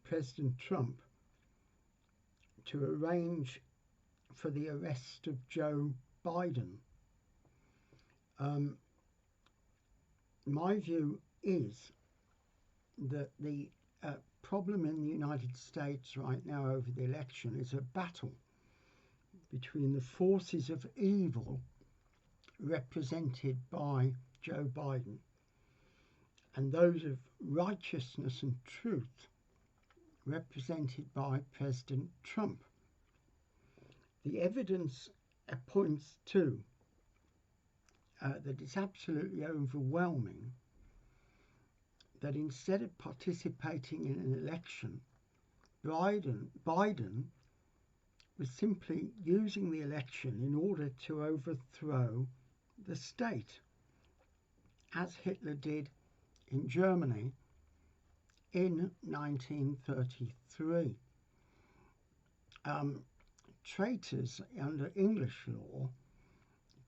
President Trump to arrange for the arrest of Joe Biden. My view is that the problem in the United States right now over the election is a battle between the forces of evil represented by Joe Biden and those of righteousness and truth represented by President Trump. The evidence points to that it's absolutely overwhelming that instead of participating in an election, Biden was simply using the election in order to overthrow the state, as Hitler did in Germany in 1933. Traitors under English law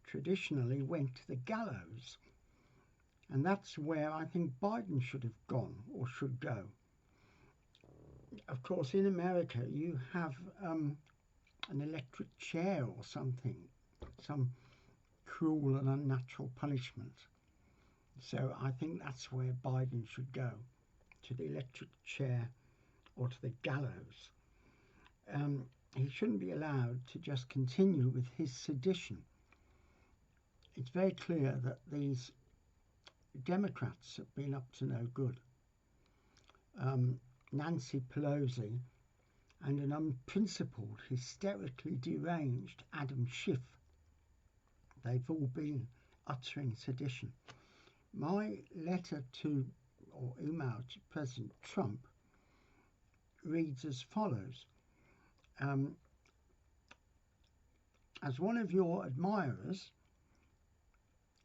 traditionally went to the gallows, and that's where I think Biden should have gone or should go. Of course, in America you have an electric chair or something, some cruel and unnatural punishment. So I think that's where Biden should go, to the electric chair or to the gallows. He shouldn't be allowed to just continue with his sedition. It's very clear that these Democrats have been up to no good. Nancy Pelosi and an unprincipled, hysterically deranged Adam Schiff, they've all been uttering sedition. My letter to, or email to President Trump reads as follows. As one of your admirers,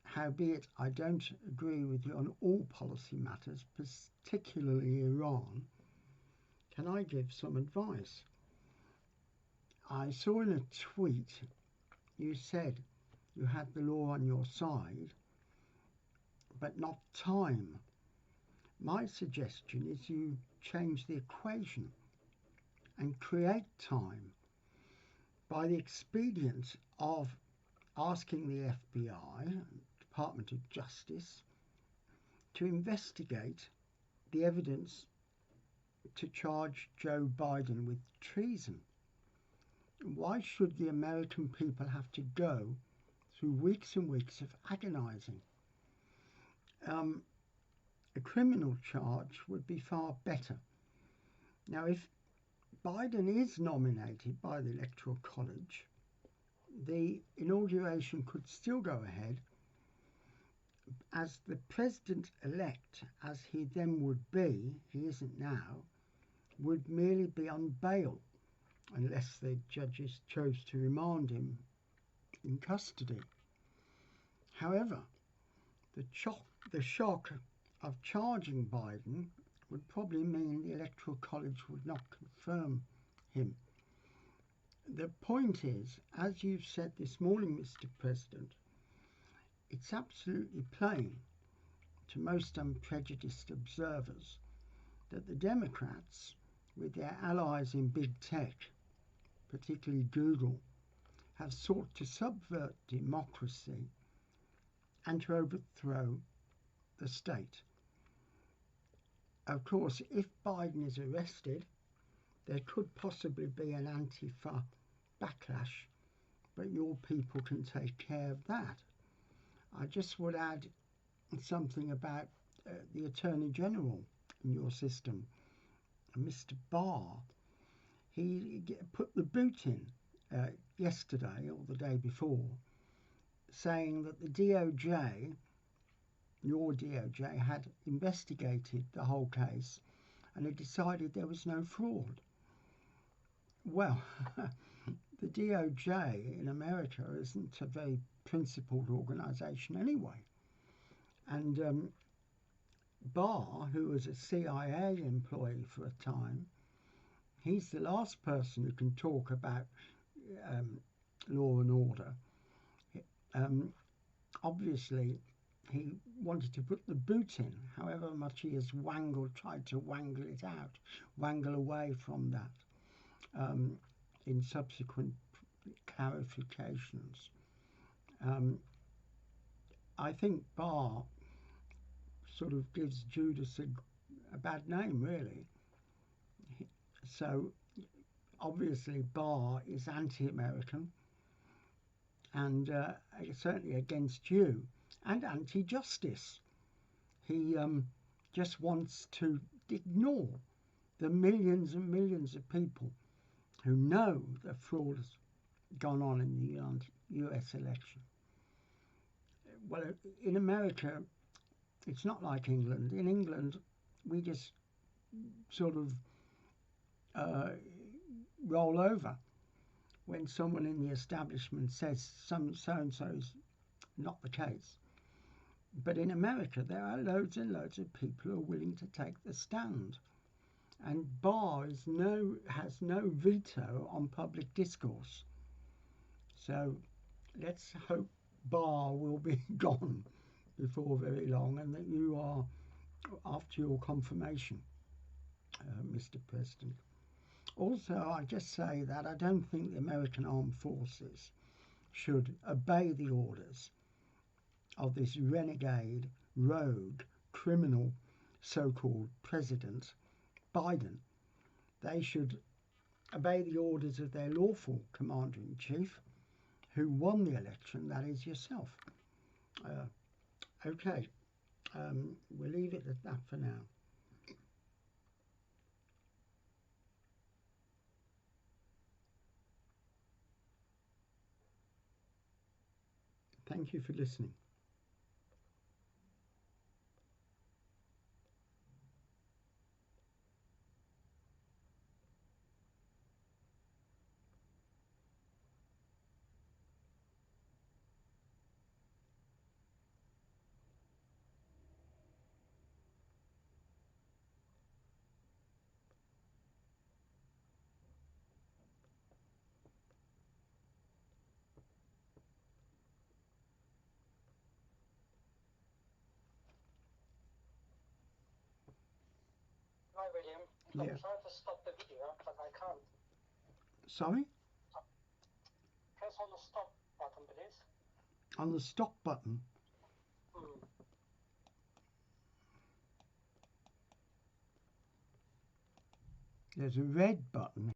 howbeit I don't agree with you on all policy matters, particularly Iran, can I give some advice? I saw in a tweet you said you had the law on your side, but not time. My suggestion is you change the equation and create time by the expedient of asking the FBI, Department of Justice, to investigate the evidence to charge Joe Biden with treason. Why should the American people have to go through weeks and weeks of agonizing? A criminal charge would be far better. Now, if Biden is nominated by the Electoral College, the inauguration could still go ahead, as the president-elect, as he then would be, he isn't now, would merely be on bail unless the judges chose to remand him in custody. However, the shock of charging Biden would probably mean the Electoral College would not confirm him. The point is, as you've said this morning, Mr. President, it's absolutely plain to most unprejudiced observers that the Democrats, with their allies in big tech, particularly Google, have sought to subvert democracy and to overthrow the state. Of course, if Biden is arrested, there could possibly be an Antifa backlash, but your people can take care of that. I just would add something about the Attorney General in your system, Mr. Barr. He put the boot in yesterday or the day before, saying that the DOJ, your DOJ, had investigated the whole case and had decided there was no fraud. Well, the DOJ in America isn't a very principled organisation anyway. And Barr, who was a CIA employee for a time, he's the last person who can talk about law and order. Obviously, he wanted to put the boot in, however much he has tried to wangle it out, wangle away from that in subsequent clarifications. I think Barr sort of gives Judas a bad name, really. So obviously Barr is anti-American and certainly against you and anti-justice. He just wants to ignore the millions and millions of people who know that fraud has gone on in the US election. Well, in America, it's not like England. In England, we just sort of roll over when someone in the establishment says so-and-so is not the case. But in America, there are loads and loads of people who are willing to take the stand. And Barr has no veto on public discourse. So let's hope Barr will be gone before very long and that you are after your confirmation, Mr. President. Also, I just say that I don't think the American Armed Forces should obey the orders of this renegade, rogue, criminal so-called President Biden. They should obey the orders of their lawful commander-in-chief who won the election, that is yourself. Okay, we'll leave it at that for now. Thank you for listening. Hi, William. Yeah. I'm trying to stop the video, but I can't. Sorry? Press on the stop button, please. On the stop button? There's a red button